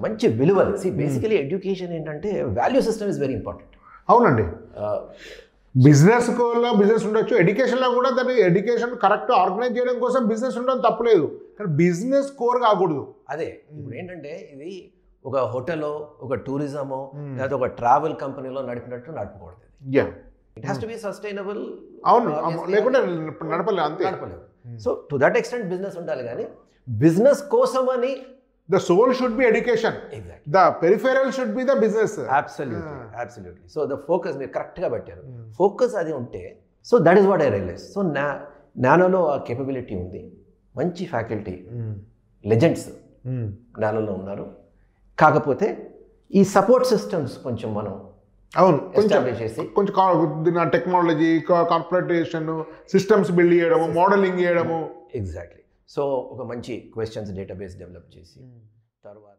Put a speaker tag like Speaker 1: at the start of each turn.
Speaker 1: మంచి విలువలు. Basically education ఏంటంటే value system is very important.
Speaker 2: అవునండి, బిజినెస్ కోలో బిజినెస్ ఉండొచ్చు, ఎడ్యుకేషన్లో కూడా దాన్ని ఎడ్యుకేషన్ కరెక్ట్ ఆర్గనైజ్ చేయడం కోసం బిజినెస్ ఉండడం తప్పలేదు, కానీ బిజినెస్ కోర్ కాకూడదు.
Speaker 1: అదే ఇప్పుడు ఏంటంటే ఇది ఒక హోటల్లో ఒక టూరిజమో లేదా ఒక ట్రావెల్ కంపెనీలో నడిపినట్టు నడపకూడదు. It has to be sustainable.
Speaker 2: అవును, లేకుంటే నడపలేదు, అంతే
Speaker 1: నడపలేదు. So to that extent business ఉండాలి, కానీ బిజినెస్ కోసమని
Speaker 2: the soul should be education.
Speaker 1: Exactly.
Speaker 2: The peripheral should be the business.
Speaker 1: Absolutely. So the focus మీరు కరెక్ట్గా పెట్టారు. ఫోకస్ అది ఉంటే, so that is what I realise. So నానోలో ఆ కేపబిలిటీ ఉంది, మంచి ఫ్యాకల్టీ లెజెండ్స్ నానోలో ఉన్నారు. కాకపోతే ఈ సపోర్ట్ సిస్టమ్స్ కొంచెం మనం ఎస్టాబ్లిష్ చేసి
Speaker 2: కొంచెం టెక్నాలజీ, కార్పొరేటేషన్ సిస్టమ్స్ బిల్డ్ చేయడము, మోడలింగ్ చేయడము.
Speaker 1: ఎగ్జాక్ట్లీ. సో ఒక మంచి క్వశ్చన్స్ డేటాబేస్ డెవలప్ చేసి తర్వాత